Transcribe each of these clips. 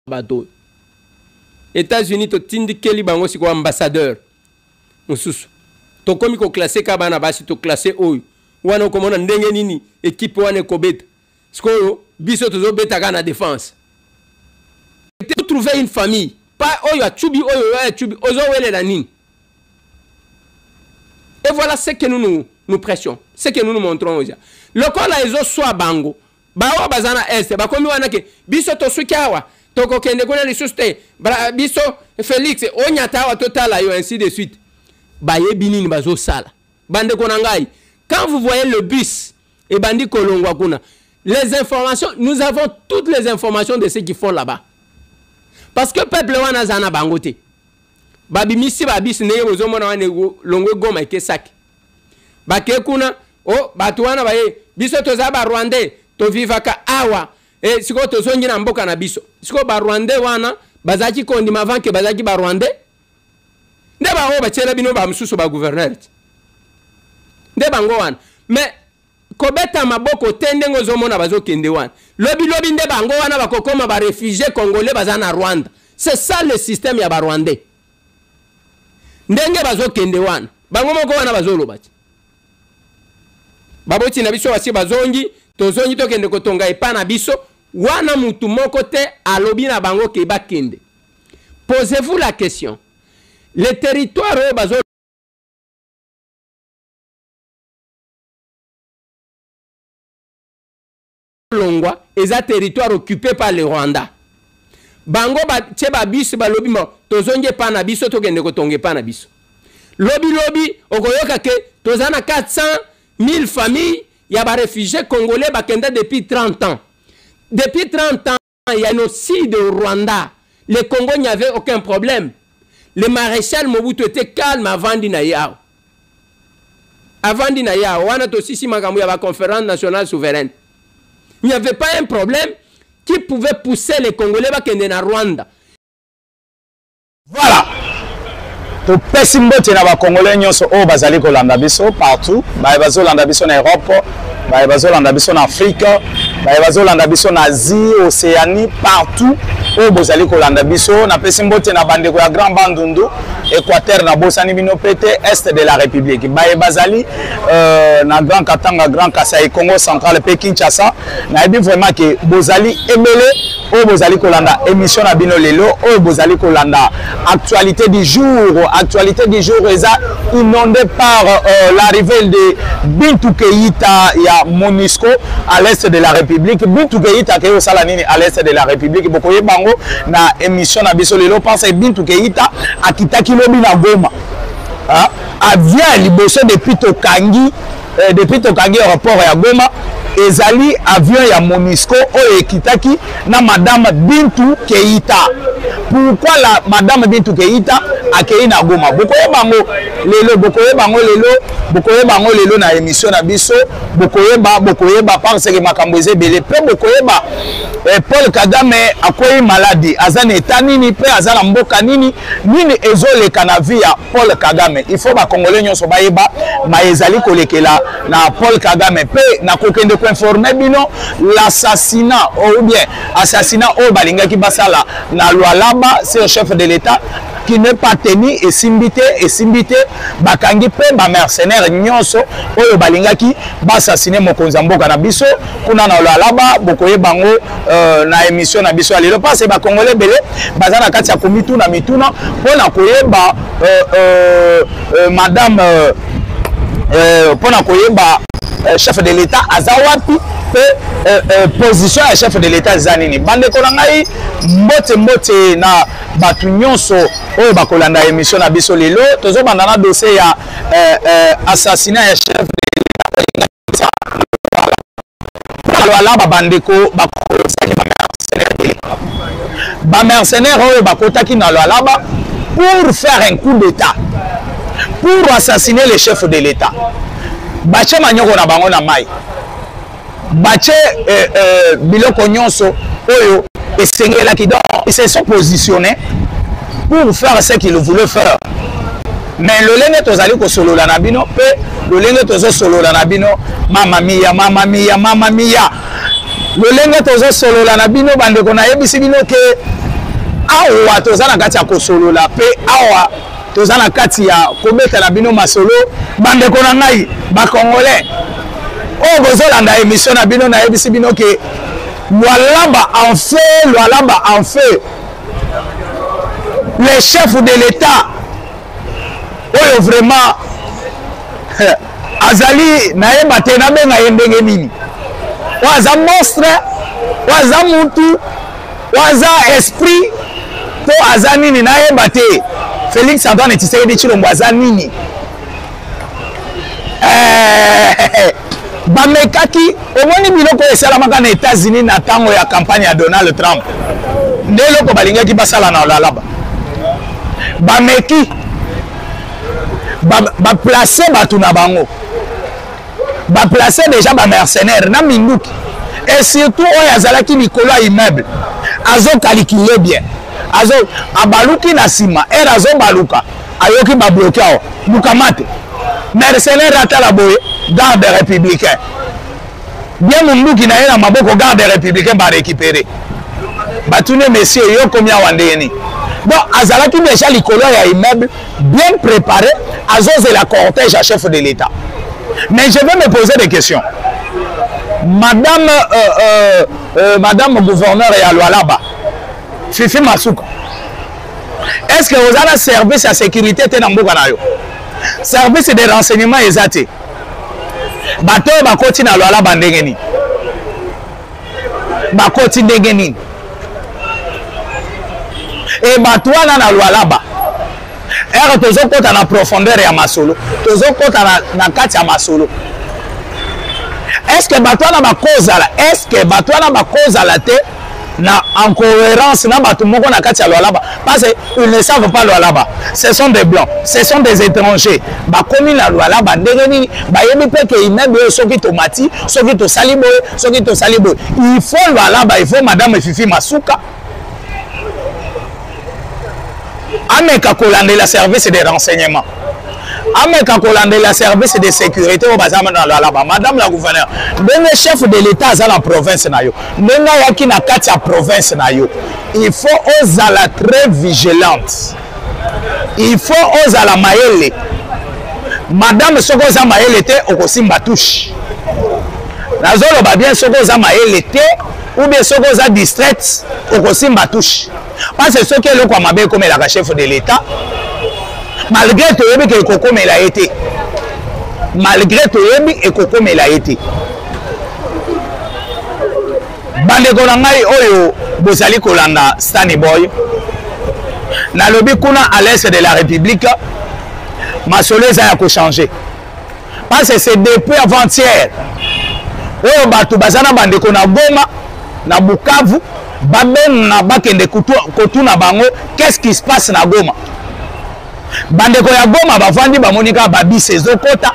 bateau. États-Unis to tindi keli bango siko ambassadeur. Mususu. To komi ko classé kabana basi to classé oyo. Wana komona ndenge nini équipe wana kobeta. Siko biso tozo beta kana défense. Trouver une famille. Pas oyo chubi oyo chubi ozo wele la nini. Et voilà ce que nous prêchons. Ce que nous montrons aujourd'hui. Le corps là ils ont soit bango. Bawa bazana est ba komi wana ke biso to sukawa toko kende kona lisuste biso Félix onyata wa totala yo ainsi de suite ba yebinini bazo sala bande kona ngai. Quand vous voyez le bus et bandi kolongwa kuna les informations, nous avons toutes les informations de ce qu'ils font là-bas parce que peuple wana zana bangote babi misi ba bis ne yozo mona wane longwe goma ke sak ba ke kuna o batu wana ba ye biso to za ba Rwandais to vivaka awa e siko to zongi na mboka na biso siko ba Rwandais wana bazaki kondi mavanke bazaki ba Rwandais nde ba o ba chela bino ba msusu ba gouverneur nde bango wana mais kobeta maboko tende ngozo mona bazo kende wana lobi nde bango wana bakokoma ba réfugiés congolais bazana Rwanda. C'est ça le système ya ba Rwandais ndenge bazo kende wana bango moko wana bazo lobati baboti na biso wasi bazongi tozongi tokende kotonga epana biso wana mutu moko te alobi na bango ke bakende. Posez-vous la question. Le territoire oyo bazo longwa eza territoire occupé par le Rwanda. Bango ba tsheba biso balobi mo tozongi epana biso tokende kotonga epana biso. Lobi okoyoka ke tozana 400,000 familles. Il y a des réfugiés congolais depuis 30 ans. Depuis 30 ans, il y a un génocide au Rwanda. Le Congo n'y avait aucun problème. Le maréchal Mobutu était calme avant d'Inayao. Avant d'Inayao, on a aussi si la conférence nationale souveraine. Il n'y avait pas un problème qui pouvait pousser les Congolais à Rwanda. Voilà. To pesimbo tena ba Congolais nyonso o bazali ko landa biso partout ba bazo landa biso na Europe ba bazo landa biso na Afrique ba bazo landa biso na Asie Océanie partout o bozali ko landa biso na pesimbo tena bandeko ya Grand Bandundu Équateur na bosani bino pété est de la République ba bazali na Grand Katanga Grand Kasai Congo central pe Kinshasa na bi vraiment que bozali ebele o bozali ko landa émission na bino lelo o bozali ko landa actualité du jour. Actualité du jour est inondée par l'arrivée de Bintou Keïta à Monusco à l'est de la République. Bintou Keïta qui est au Salanini à l'est de la République. Beaucoup de bango na émission na bisolelo pense Bintou Keïta à Kitaki lobi na Goma. Avion liboso depuis Tokangi aéroport ya Goma. Ezali avion ya Monusco o ekitaki na madame Bintou Keïta. Pourquoi la madame Bintou Keïta akei na Goma? Bokoye bango lelo na émission na biso bokoye ba parce que makambo ezebele pe bokoye ba Paul Kagame akoyi maladie azana état nini pe azana mboka nini ezoleka na vie ya Paul Kagame. Il faut ba Congolais nyonso bayeba ma ezali kolekela na Paul Kagame pe na kokende ko informer bino l'assassinat ou bien assassinat au balingaki basala na Lualaba, c'est un chef de l'État qui n'est pas tenu et simbité bakangi pe ba mercenaires nyonso oyo balingaki basasiner mokonzi mboka na biso kuna na Lualaba bokoye bango na émission na biso alelo parce ba Congolais belé bazana kati ya komitu na mituna pona koyeba madame pona koyeba chef de l'État azawapi position ya chef de l'État zanini bande konangai mbote na batu nyonso oyo bakolanda émission na biso lelo tozo bandana dossier ya assassinat ya chef de l'État alors ba bandeko bakolosaki ba mercenaires oyo bakotaki na Lualaba pour faire un coup d'état pour assassiner le chef de l'État. Bache manyoko na bango na mai bache biloko nyonso oyo esengelaki donc ils se sont positionnés pour faire ce qu'ils voulaient faire mais le lenge tozali ko solola na bino pe le lenge tozo solola na bino mama mia le lenge tozo solola na bino bandeko na yebisi bino ke awa toza na kati ya kosolola pe awa toza na kati ya kobetela bino masolo bandeko na ngai bakongolais oyo bozolanda émission na bino nayebisi bino ke Lualaba en feu les chefs de l'État oyo vraiment azali nayeba te nabenga ye ndenge nini waza monstre waza mutu waza esprit to aza nini nayeba te Félix Antoine Tshisekedi Tshilombo aza nini bamekaki omoni biloko esalamaka na États-Unis na ntango ya campagne ya Donald Trump nde eloko balingaki basala na Lualaba bameki baplace bato na bango baplace déjà bamercenaire na minduki et surtout oyo azalaki likolo ya immeuble azokalikile bien abaluki na nsima ere azobaluka ayoki babloke awa lukamate mercenaire atala boye garde républicain bien munduki na ye na maboko garde républicain barécupéré batune monsieur yo komi awa ndenge nini bon azalaki déjà likolo ya immeuble bien préparé azozela cortège à chef de l'État. Mais je vais me poser des questions. Madame gouverneur ya Lualaba Fifi Masuka, est-ce que vous avez un service à sécurité te na mboka na yo? Service de renseignement ezate bato bakoti na Lualaba ndenge nini? Bakoti ndenge nini? Et bato wana na Lualaba ere tozokota na profondeur ya masolo tozokota na kati ya masolo. Est-ce que bato wana bakozala te na incohérence na bato moko na kati ya Lualaba parce qu'ils ne savent pas Lualaba, ce sont des blancs, ce sont des étrangers bakomi na Lualaba ndenge nini bayebi pe ke immeuble soki tomati soki tosali boye il faut Lualaba, il faut madame Fifi Masuka ameka kolandela service de renseignement ameka kolandela service de sécurité au bazama na Lualaba. Madame la gouverneure ndenge chef de l'État aza na province na yo ndenge yaki na kati ya province na yo il faut ozala très vigilante, il faut ozala mayele madame soko oza mayele te okosimba touche nazoloba bien soko oza mayele te ou bien soko oza distraite okosimba touche parce que ce qui est le mabe comme la chef de l'État malgré tout yebi ke ekokomela été malgré tout yebi ekokomela été bandeko na ngai oyo bozali kolanda Stani Boy na lobi kuna à l'est de la République masolo eza ya ko changer parce que c'est depuis avant-hier oyo bato bazana bandeko na Goma na Bukavu babena bakende kotuna bango qu'est-ce qui se passe na Goma bandeko ya Goma bavandi bamonika babisi ezokota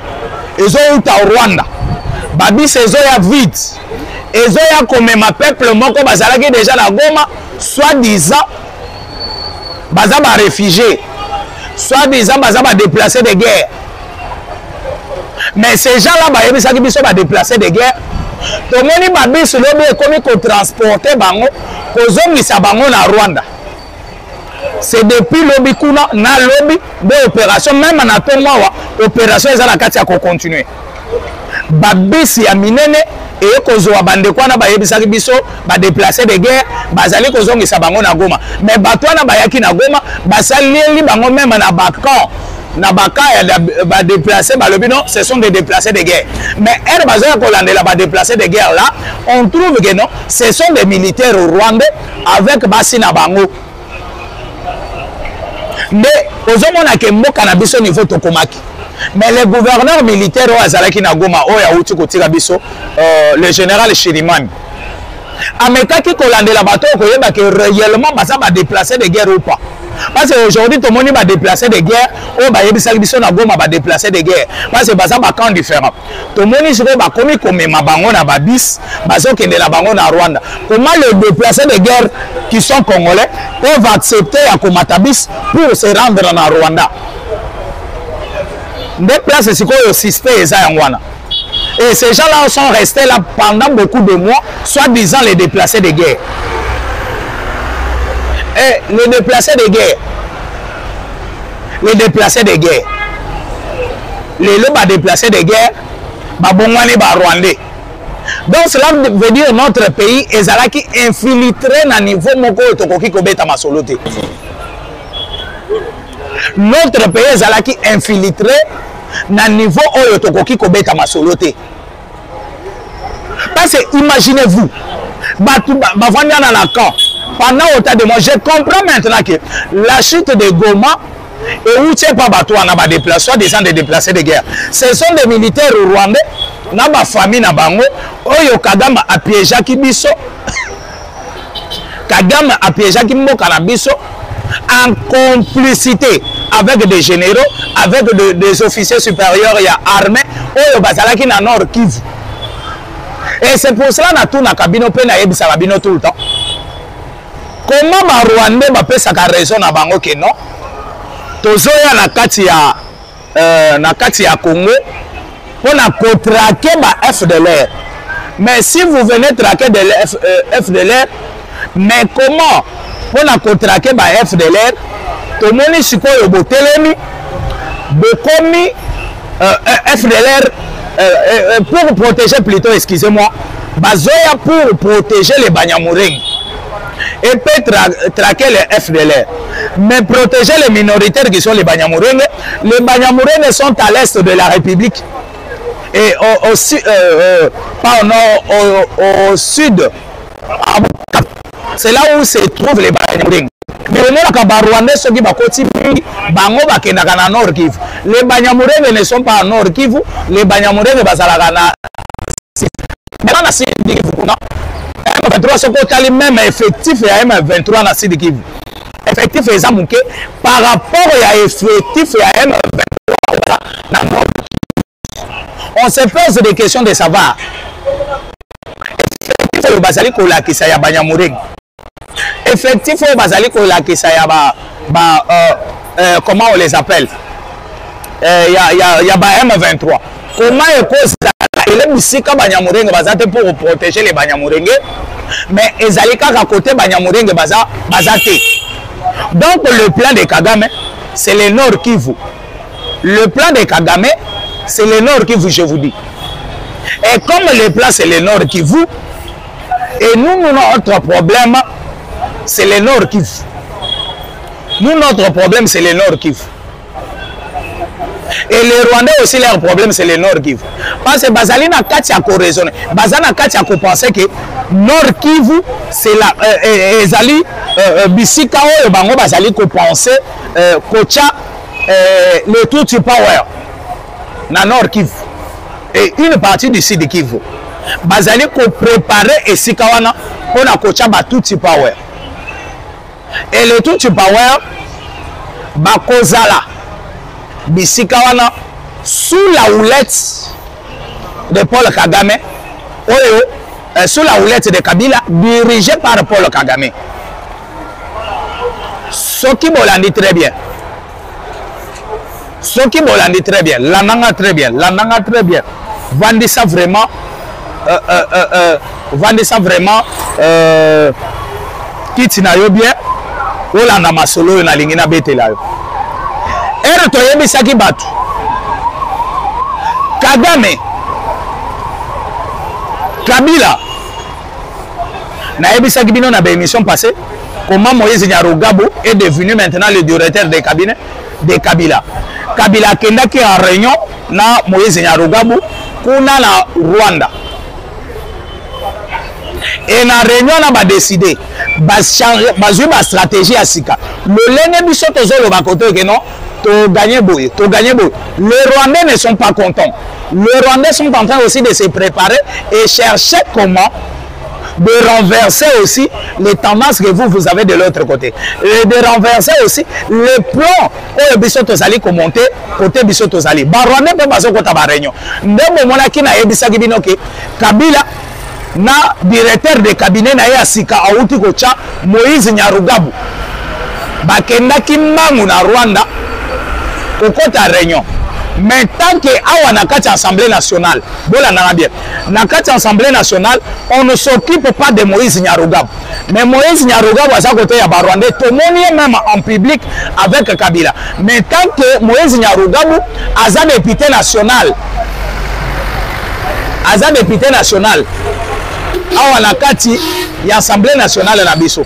ezouta Rwanda babisi ezoya vite ezoya komema peuple moko bazalaki déjà na Goma soi-disant baza ba réfugiés soi-disant baza ba déplacés de guerre mais ces gens-là bayebisaki biso ba déplacés de guerre tomoni babisi lobi ekomi kotransporter bango kozongisa bango na Rwanda. C'est depuis lobby kuna na lobby de opération même na tongawa opération ezala kati ya ko continuer babisi ya minene et kozwa bande kwana bayebisaki biso ba déplacer de guerre bazali kozongisa bango na Goma mais batwana bayaki na Goma basaleli bango même na bakan na baka ya ba déplacer balobi non ce sont des déplacés de guerre mais elle bazoya kolandela ba déplacés de guerre là on trouve que non ce sont des militaires rwandais avec basi na bango. Mais ozomona ke mboka na biso niveau tokomaki mais le gouverneur militaire o azalaki na Goma o ya uti kotika biso le général Chirimani amekaki kolandela bato koyeba ke réellement baza ba déplacer de guerre ou pas parce que aujourd'hui tout le monde va déplacer de guerre o ba yebisaki biso na Goma ba déplacer de guerre parce que baza ba camp différent tout le monde se ba komi komema bango na babis bazo kendela bango na Rwanda. Comment les déplacés de guerre qui sont congolais peuvent accepter à Komatabis pour se rendre en Rwanda? Des places c'est quoi le système ezayangwana. Et ces gens-là sont restés là pendant beaucoup de mois, soi-disant les déplacés de guerre. les déplacés de guerre. Les déplacés de guerre. Les lobes déplacés de guerre, Babongwane, Rwandais. Donc cela veut dire notre pays est qui infiltré dans le niveau moko tokoki kobeta masolote. Notre pays est qui infiltré dans le niveau tokoki kobeta masolote. Parce que imaginez-vous, pendant autant de mois, je comprends maintenant que la chute de Goma et où tient pas bateau on a déplacé, des déplacés de guerre. Ce sont des militaires rwandais, na ba famille na bango, oyo Kagame a piégé Kibiso. Kagame a piégé Kimboka na biso en complicité avec des généraux, avec des officiers supérieurs et armés, oyo bazalaki na Nord Kivu. Et c'est pour cela que nous avons tout le temps. Comment les Rwandais ont raison que non? Tous na kati ya Congo pour traquer les FDLR. Mais si vous venez traquer des FDLR, mais comment pour traquer les FDLR? Tout le monde est botelemi, bokomi FDLR. Pour protéger plutôt, excusez-moi, Bazoya pour protéger les Banyamulenge et peut traquer les FDLR. Mais protéger les minoritaires qui sont les Banyamulenge sont à l'est de la République et au sud, c'est là où se trouvent les Banyamulenge. Mais les Banyamulenge ne sont pas en Nord Kivu, les Banyamulenge sont même effectif et M23 dans Sud Kivu. Effectif et Zamouké par rapport à effectif et M23 dans Nord Kivu. On se pose des questions de savoir. Effectif et Bazali Kola qui s'est Banyamulenge. Effectif au Bazali Kola qui s'est comment on les appelle? Il y a M23. Comment est cause pour protéger les Banyamulenge, mais ils allaient à côté Banyamulenge Bazate. Donc le plan de Kagame, c'est le Nord Kivu. Le plan de Kagame, c'est le Nord Kivu, je vous dis. Et comme le plan c'est le Nord Kivu, et nous, notre problème, c'est le Nord Kivu. Nous, notre problème, c'est le Nord Kivu. Et les Rwandais aussi, leur problème, c'est le Nord Kivu. Parce que Bazali n'a qu'à raisonner. Bazali n'a qu'à penser que Nord Kivu, c'est la. Ezali, Bisika, Bango, Bazali, qu'on pensait, Kocha, le Tutsi Power, dans Nord Kivu. Et une partie du sud Kivu. Bazali, qu'on préparait et Sikawana, on a Kocha, Tutsi Power. Et le Tutsi Power, Bakozala. Bisikawana sous la houlette de Paul Kagame, sous la houlette de Kabila, dirigé par Paul Kagame. Ce qui Bolandi très bien. Ce qui Bolandi très bien. L'Ananga très bien. L'Ananga très bien. Vendez ça vraiment. Vendez ça vraiment. Kitinayo bien. Olanda Masolo na lingina betelayo. Et toyebi saki batu Kagame Kabila na yebi saki bino na émission passée comment Moïse Nyarugabo est devenu maintenant le directeur des cabinets de Kabila. Kabila kendaki en réunion na Moïse Nyarugabo kuna na Rwanda. Et na réunion na ba décider bazui ba stratégie à sika. Le lene biso tozolo ba koto ke non to gagner boy. Les Rwandais ne sont pas contents. Les Rwandais sont en train aussi de se préparer et chercher comment de renverser aussi les tendances que vous avez de l'autre côté. Et de renverser aussi les plans où Bissoto Zali commenter côté Bissoto Zali. Rwandais peut passer côté la réunion. Ndemo monaki na ebisa kibino ke Kabila na directeur de cabinet na Yasika auti kocha Moïse Nyarugabo. Bakenda kimbangu na Rwanda. Au côté réunion, Mais tant que awa na kati Assemblée nationale, voilà bien. Na kati Assemblée nationale, on ne s'occupe pas de Moïse Nyarugabo. Mais Moïse Nyarugabo à sa côté ya Barwandais, tout le monde même en public avec Kabila. Mais tant que Moïse Nyarugabo aza député national, awa na kati ya Assemblée nationale na biso.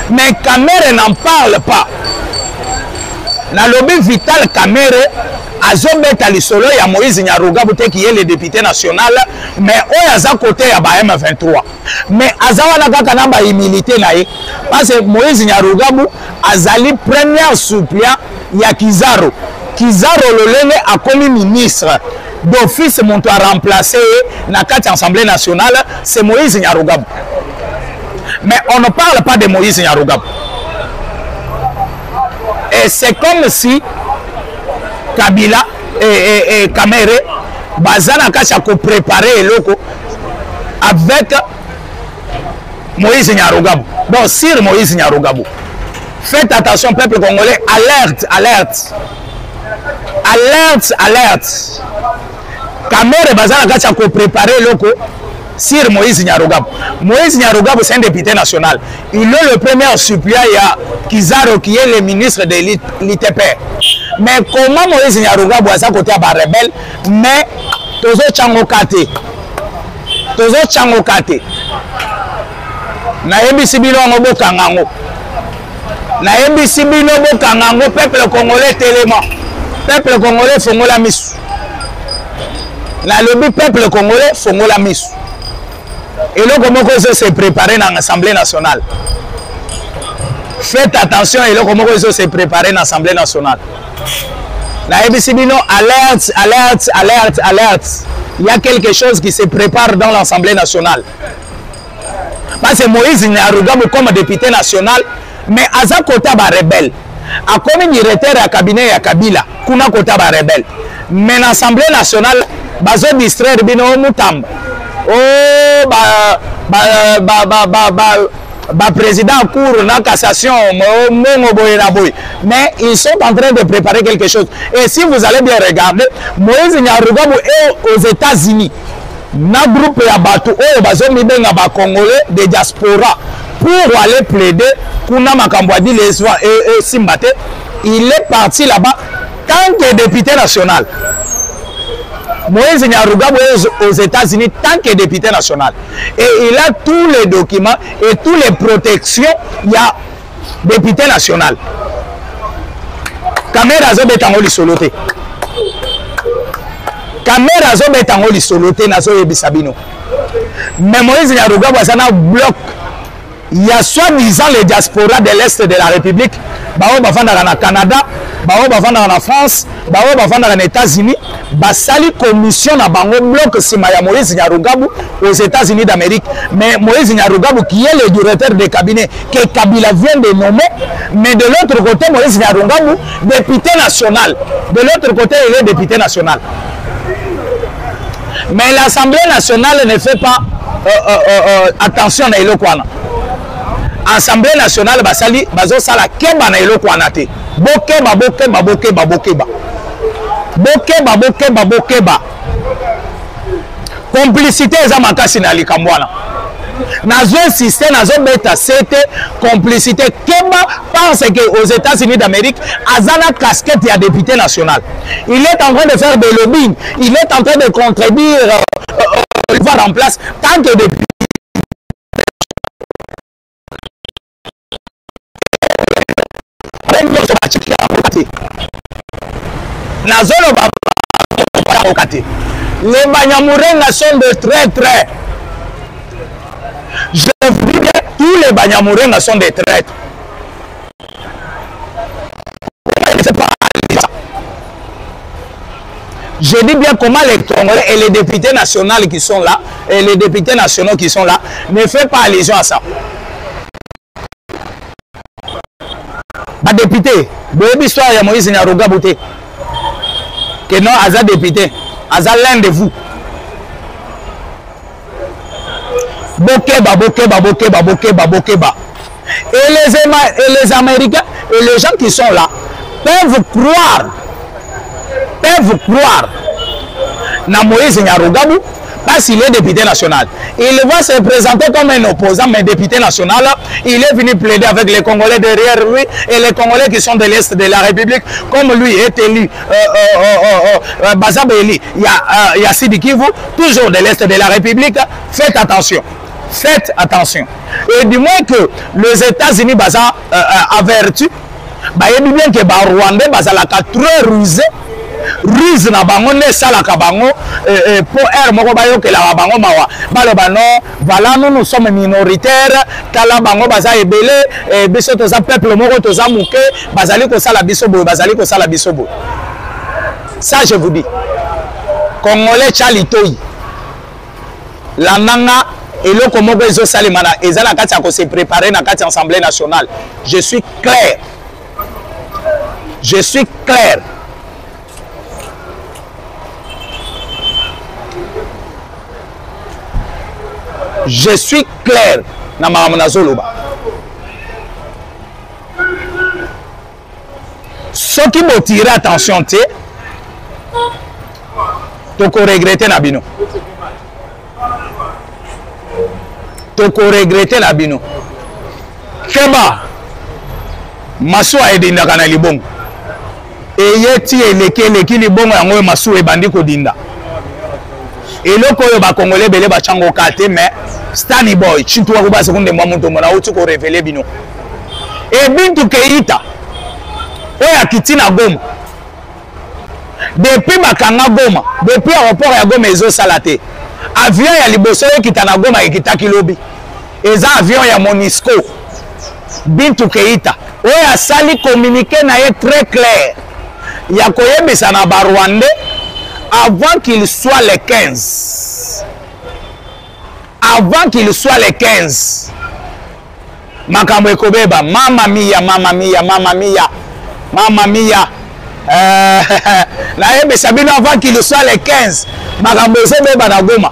Mais Kamere n'en parle pas. Na lobby Vital Kamere azobeta lisolo ya Moïse Nyarugabo qui est le député national, mais oyo aza côté ya ba M23. Mais azawana kaka na ba humilité na ye parce que Moïse Nyarugabo azali premier suppléant ya Kizaro. Kizaro lolenge a commis ministre d'office monto a remplacé na kati Assemblée nationale, c'est Moïse Nyarugabo. Mais on ne parle pas de Moïse Nyarugabo. Et c'est comme si Kabila et Kamere bazana kacha ko préparer loko avec Moïse Nyarugabo. Bon, sur Moïse Nyarugabo. Faites attention, peuple congolais, alerte, alerte. Alerte, alerte. Kamere bazana kacha ko préparer loko sur Moïse Nyarugabo. Moïse Nyarugabo, c'est un député national. Il est le premier suppléant à Kizaro, qui est le ministre de l'ITP. Mais comment Moïse Nyarugabo a sa côté à rebelle, mais Tozo Tchangokate. Tozo Tchangokate. Na MBC Bilo Ngobo Kangango. Na MBC Bilo Kangango, peuple congolais tellement. Peuple congolais Fongola Misu. Na lobby peuple congolais Fongola Misu. Et là, comment on se préparer dans l'Assemblée nationale? Faites attention, et là, comment on se préparer dans l'Assemblée nationale? La ABC Bino, alerte, alerte, alerte, alerte. Il y a quelque chose qui se prépare dans l'Assemblée nationale. Parce que Moïse Nyarugabo comme député national, mais à sa côté, il est rebelle. A comme il directeur à cabinet à Kabila, kuna côté rebelle. Mais l'Assemblée nationale, bazo distraire Bino Mutamba. Oh, président cour na cassation, mais ils sont en train de préparer quelque chose. Et si vous allez bien regarder, Moïse Nyarugabo est aux États-Unis. Na groupe ya batu oyo bazomi benga ba Congolais de diaspora pour aller plaider kuna makambwadi leswa et Simbate. Il est parti là-bas tant que député national. Moïse Nyarugabo est aux États-Unis tant que député national. Et il a tous les documents et toutes les protections. Il y a député national. Kamera zo betango li solote. Kamera zo betango li solote na zo yebisabino. Mais Moïse Nyarugabo ça na bloc. Il y a soi-disant les diasporas de l'Est de la République. Bao bafanda na Canada, bao bafanda na France, bao bafanda na États-Unis. Basali commission na bango bloc sima ya Moïse Nyarugabo aux États-Unis d'Amérique. Mais Moïse Nyarugabo qui est le directeur de cabinet que Kabila vient de nommer, mais de l'autre côté Moïse Nyarugabo député national. De l'autre côté il est député national. Mais l'Assemblée nationale ne fait pas attention à Elokwana. Assemblée nationale basali bazo sala keba na Elokwana te. Bokeba bokeba bokeba bokeba. Bokeba bokeba bokeba. Complicité eza makasi na likambwana. Nazo insisté nazo beta c'était complicité keba parce que aux États-Unis d'Amérique azana casquette ya député national. Il est en train de faire des lobbying, il est en train de contredire le pouvoir en place tant que député les Banyamourenga sont de traîtres. Je vous dis bien, tous les Banyamourenga sont des traîtres. Je dis bien comment les Congolais et les députés nationaux qui sont là, et les députés nationaux qui sont là, ne font pas allusion à ça. Ma député, l'histoire de Moïse Nyarugabo que non, Aza député, Aza l'un de vous. Bokeba, bokeba, bokeba, bokeba, bokeba. Et les Américains et les gens qui sont là peuvent croire peuvent croire na Moïse Nyarugabo parce qu'il est député national. Il va se présenter comme un opposant, mais député national. Il est venu plaider avec les Congolais derrière lui et les Congolais qui sont de l'Est de la République, comme lui est élu Bazabeli, il y a Sidi Kivu, toujours de l'Est de la République. Faites attention. Faites attention. Et du moins que les États-Unis baza avertis, bah il bien que bah Rwanda baza la très rusé. Ruse na bango ne sala ka bango pour air moko bayo ke la bango mawa baloba non voilà nous sommes minoritaires tala bango baza ebele biso toza peuple moko toza muke bazali ko sala biso boy bazali ko sala biso boy. Ça je vous dis Congolais chalitoyi la nanga eloko moko ezo salimana ezala kati ko se préparer na kati Assemblée nationale. Je suis clair. Je suis clair. Je suis clair na makambo zoloba. Ceux qui vont tirer attention te toko regretter na bino. Toko regretter na bino. Keba masu aedinda kana libongo. Eyeti eleki libongo yango masu ebandi kodinda. Eloko yo ba Congolais belé ba chango kate mais Stani boy chitu wa kuba sekunde mwa muntu mona uti ko révéler bino. E Bintu Keita oya kitina Goma. Depuis bakanga Goma, depuis aéroport ya Goma ezo salate. Avion ya liboso yo kitana Goma ekitaki lobi. Eza avion ya Monisco. Bintu Keita oya sali communiquer na ye très clair. Ya koyebisa na ba Rwandais avant qu'il soit les 15. Avant qu'il soit les 15. Makambo ekobeba, mama mia, mama mia, mama mia, mama mia. Na ebe sabino avant qu'il soit les 15. Makambo ekobeba na Goma.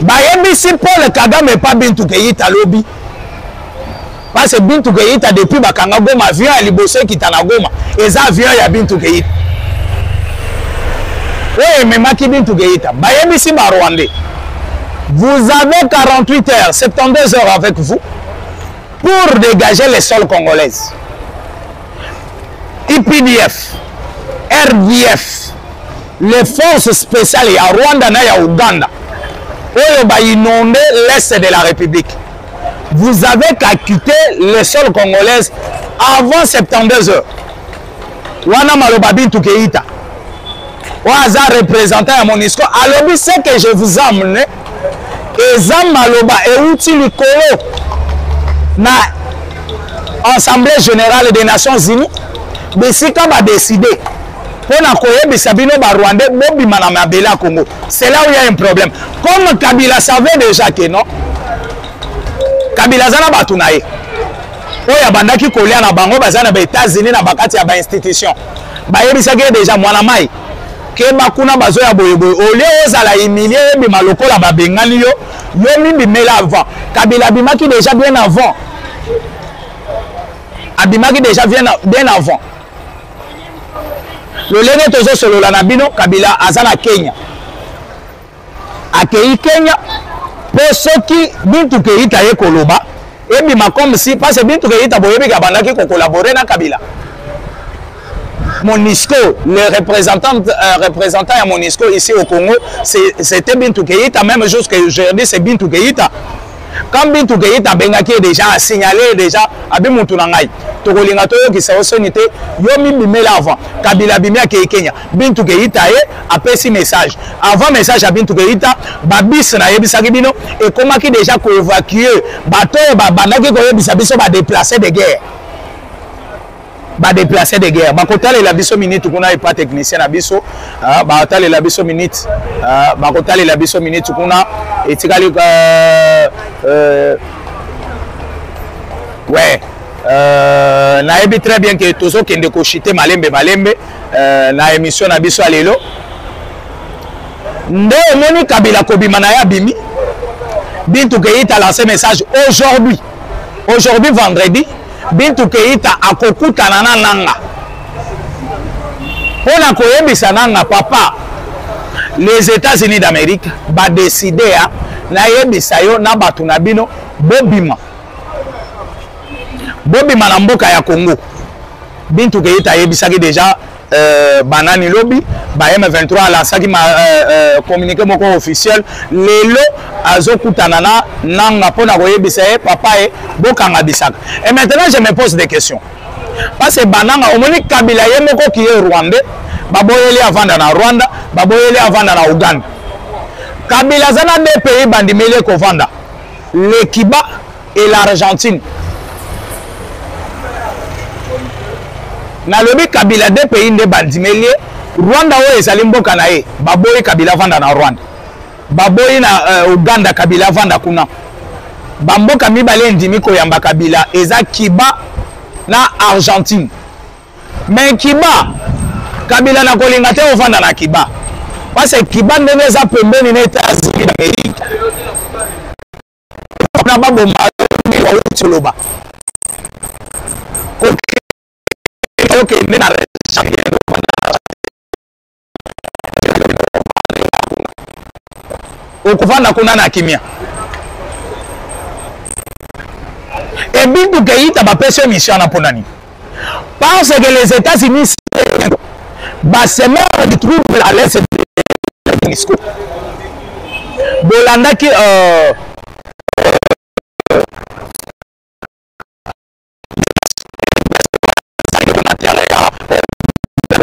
Ba yebi si Paul Kagame pas Bintu Keita lobi. Parce que Bintu Keita depuis bakanga Goma avion ya liboso kitana Goma. Eza avion ya Bintu Keita. Oui, mais Maki Bintu Keita, Bayemisi Barwandais, vous avez 48 heures, 72 heures avec vous pour dégager les sols congolaises. IPDF, RDF, les forces spéciales à Rwanda et à Ouganda, où va inonder l'Est de la République. Vous avez qu'à quitter les sols congolaises avant 72 heures. Wana Maloba Bintu Keita. Waza représentant à Monisco, alors ce que je vous amène, et Zamaloba et outil Nicolo na Assemblée Générale des Nations Unies, mais si on va décider pour na Sabino Rwandais, Bobi Manama Bela Congo, c'est là où il y a un problème. Comme Kabila savait déjà que non, Kabila Zana Batunaye, oya bandaki kolia na bango bazana ba États-Unis na bakati ya ba institution, ba yebisaki déjà mwana mai. Que bakuna bazo ya boyeboy olé ozala humilier bi maloko la babengani yo mimbi mela avant Kabila bimaki déjà bien avant abimaki déjà bien avant le lene tozo solo la nabino Kabila azana Kenya akei Kenya pour ceux qui Bintu Keita ye koloba et bima comme si parce que Bintu Keita boyebi ka bandaki ko collaborer na Kabila. Monisco, le représentant à Monisco ici au Congo, c'était Bintu Keita, même chose que je dis, c'est Bintu Keita. Quand Bintu Keita Bengaki déjà a signalé déjà à Bimutunangai, Togolinga Toyo qui s'est sonité, Yomi Bimela avant, Kabila Bimia Kenya, Bintu Keita a passé message. Avant message à Bintu Keita, Babis na Yebisagibino, et comment qui déjà ko évacuer, bateau, Banaki Koyebisabiso va déplacer des guerres. Ba déplacer des guerres ba kotala la biso minute kuna pas technicien na biso ba kotala la biso minute ba kotala la biso minute kuna etikali ouais na ebi très bien que tozo kende ko chiter malembe na émission na biso alelo nde moni Kabila kobima na ya bimi Bintu Keita lancé message aujourd'hui vendredi Bintu Keita akokutana na nanga On a koyebisa nanga papa les États-Unis d'Amérique ba décider na yebisa yo na batu na bino bobima na mboka ya Congo bintu ke yita yebisaki déjà banani lobby ba M23 lansaki ma communiqué moko officiel lelo azokutana na nanga pona koyebisa papa bokanga bisaka. Et maintenant je me pose des questions parce que bananga omoni Kabila ye moko qui est rwandais baboyeli avanda na Rwanda baboyeli avanda na Uganda. Kabila zana deux pays bandimeli kovanda le Kiba et l'Argentine. Na lobi Kabila deux pays nde bandimeli Rwanda oyo ezali mboka na ye baboyi Kabila vanda na Rwanda baboyi na Uganda Kabila vanda kuna bamboka mibale ndimi koyamba Kabila eza Kiba na Argentine. Mais Kiba Kabila na kolinga te ovanda na Kiba parce que Kiba ndenge eza pembeni na États-Unis d'Amérique na baboma wa utoloba ok na okuvanda kuna na kimia et bintu keita bapesa mission na ponani parce que les États-Unis basemeur du trouble à l'est de l'UNESCO bolandaki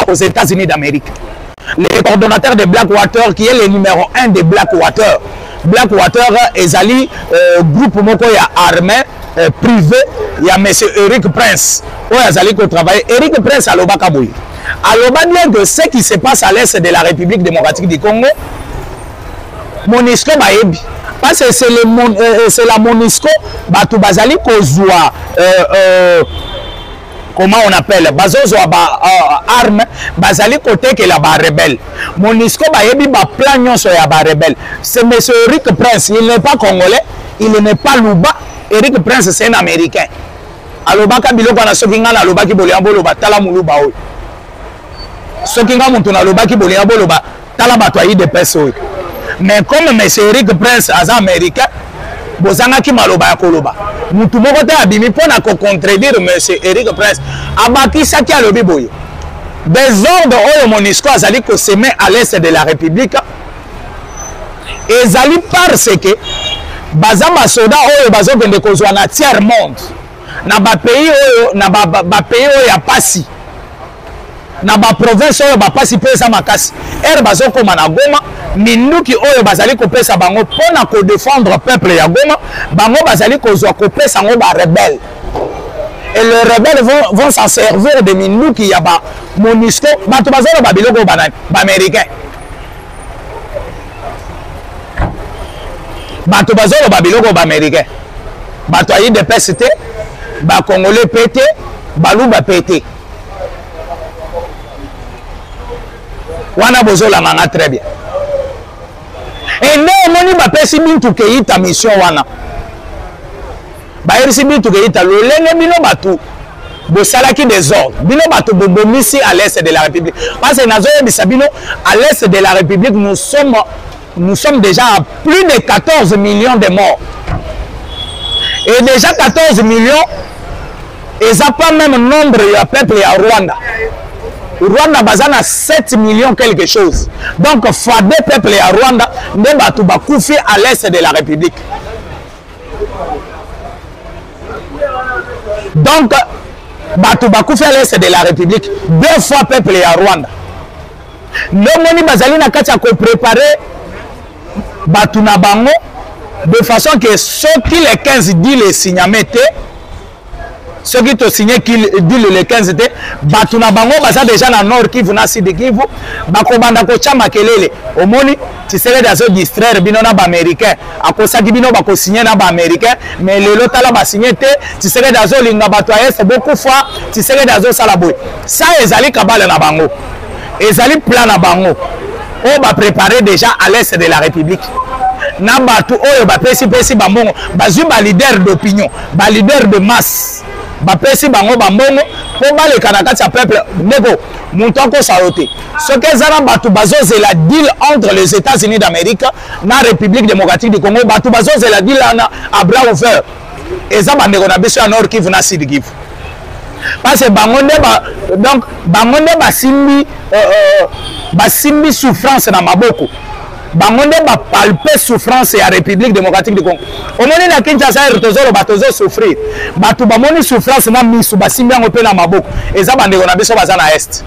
aux États-Unis d'Amérique. Le coordonnateur de Blackwater qui est le numéro 1 de Blackwater. Blackwater ezali groupe moko ya armée privé ya monsieur Eric Prince. Oyo azali ko travailler Eric Prince alobaka boye. Aloba bien que ce qui se passe à l'est de la République démocratique du Congo MONUSCO baebi parce que c'est la MONUSCO batu bazali kozwa comment on appelle bazozo ba arme bazali côté que la ba rebelle MONUSCO baebi ba plan nyonso ya ba rebelle. C'est monsieur Eric Prince, il n'est pas congolais, il n'est pas Luba. Eric Prince c'est un américain. Alobaka biloko na sokinga na lobaki boliambo loba tala muluba oyo. Sokinga muntu na lobaki boliambo loba tala bato ayi de peso. Mais comme monsieur Eric Prince aza américain bozanga ki maloba ya koloba mutu moko te abimi pona ko contredire monsieur Eric Prince abakisa ki alobi boye désordre oyo MONUSCO azali ko semer à l'est de la République ezali parce que baza basoda oyo bazokende kozwa na tiers monde na ba pays oyo na ba pays oyo ya pasi na ba province oyo ba pasi pesa makasi bazokoma na Goma minuki oyo bazali kopesa bango pona ko défendre peuple ya Goma bango bazali kozwa kopesa ngo ba rebelle et les rebelles vont s'en servir de minuki ya ba MONUSCO bato bazalo ba biloko banani ba américain bato bazalo ba biloko ba américain bato ayi de PST ba congolais pété baluba pété wana bozola manga très bien. Et non, moni bapesi bintu keita mission wana. Bayerisi bintu keita lolenge bino batu bosalaki des ordres. Bino batu bobomisi à l'est de la République. Parce que nazo yebisa bino à l'est de la République nous sommes déjà à plus de 14 millions de morts. Et déjà 14 millions et ça pas même nombre de peuple à Rwanda. Rwanda bazana 7 millions quelque chose. Donc fade peuple à Rwanda ne batu bakoufi à l'est de la République. Donc batu bakoufi à l'est de la République. Deux fois peuple à Rwanda. Le moni bazali na kati ko préparer batu na bango de façon que ceux qui les 15 dit les signamete ceux qui ont signé qui dit le 15 té batuna bango baza déjà na nord Kivu na sud Kivu bakobanda ko chama kelele omoni tisere dazo distraire bino na ba américain akosaki bino bako signer na ba américain mais lelo tala ba signer té tisere dazo linga bato est beaucoup fois tisere dazo sala boy ça ezali kabala na bango ezali plan na bango on va préparer déjà à l'est de la République na batu oyo ba pesi bambongo bazui ba leader d'opinion ba leader de masse bapesi bango bambongo po baleka na kati ya peuple ndeko moto akosala te soki eza na bato bazozela deal entre les États-Unis d'Amérique na République démocratique du Congo bato bazozela deal wana à bras ouverts eza bandeko na biso ya Nord Kivu na Sud Kivu parce que bango nde basimbi souffrance na maboko bango nde bapalpe souffrance ya République démocratique du Congo omoni na Kinshasa tozoloba tozosouffrir bato bamoni souffrance na miso basimbi yango mpe na maboko eza bandeko na biso baza na este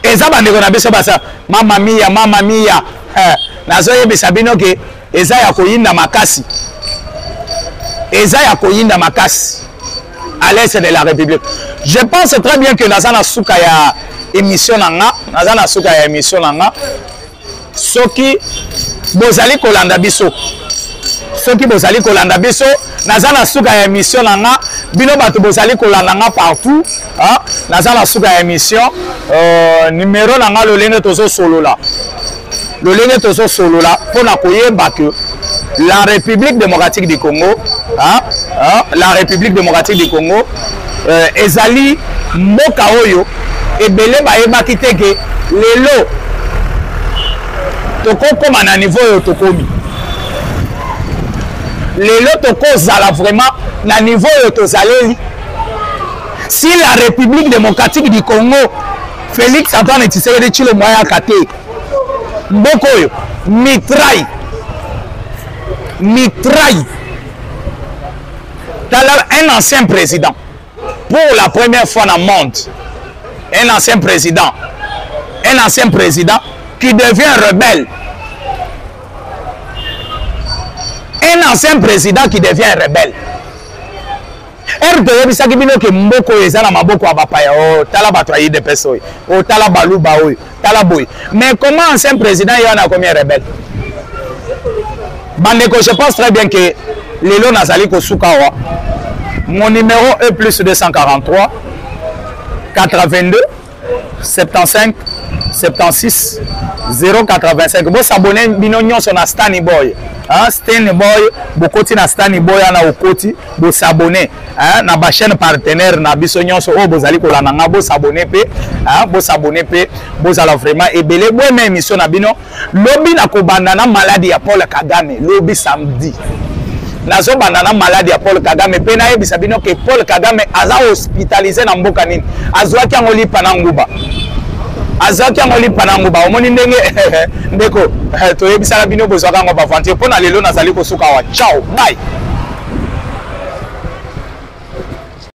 eza bandeko na biso baza mama mia nazoyebisa bino ke eza ya koyinda makasi eza ya koyinda makasi à l'est de la République. Je pense très bien que nazana suka ya émission nanga soki bozali kolanda biso nazana suka ya émission nanga bino bato bozali kolanda nga partout nazana suka ya émission numéro nanga lolenge tozo solola pona koyeba que la République démocratique du Congo ezali mboka oyo ebele bayebaki te ke lelo tokokoma na niveau oyo tokomi lelo tokozala vraiment na niveau oyo tozaleli si la République démocratique du Congo Félix Antoine Tshisekedi Tshilombo ayaka te mboka oyo mitraille un ancien président pour la première fois dans le monde un ancien président qui devient rebelle toyebisaki bino ke mboko oyo eza na maboko ya bapaya tala bato ya UDPS oyo tala baluba oyo tala boye mais comment ancien président yo wana akomi rebelle bandeko je pense très bien que lelo nazali kosuka awa mon numéro est plus 243 82 75 76 085 bo s'abonner bino nyonso na Stani Boy Stani Boy bokoti na Stani Boy na okoti bo s'abonner na ba chaîne partenaire na biso nyonso o bozali kolanda nga bo s'abonner pe bozala vraiment ebele bo même émission na bino lobi na kobanda na maladie ya Paul Kagame lobi samedi nazo banda na maladie ya Paul Kagame pe na yebisa bino ke Paul Kagame aza hospitalisé na mboka nini azwaki yango lipa na nguba omoni ndenge ndeko toyebisaka bino bozwaka ngo bavantie mpona lelo nazali kosuka wa ciao bye.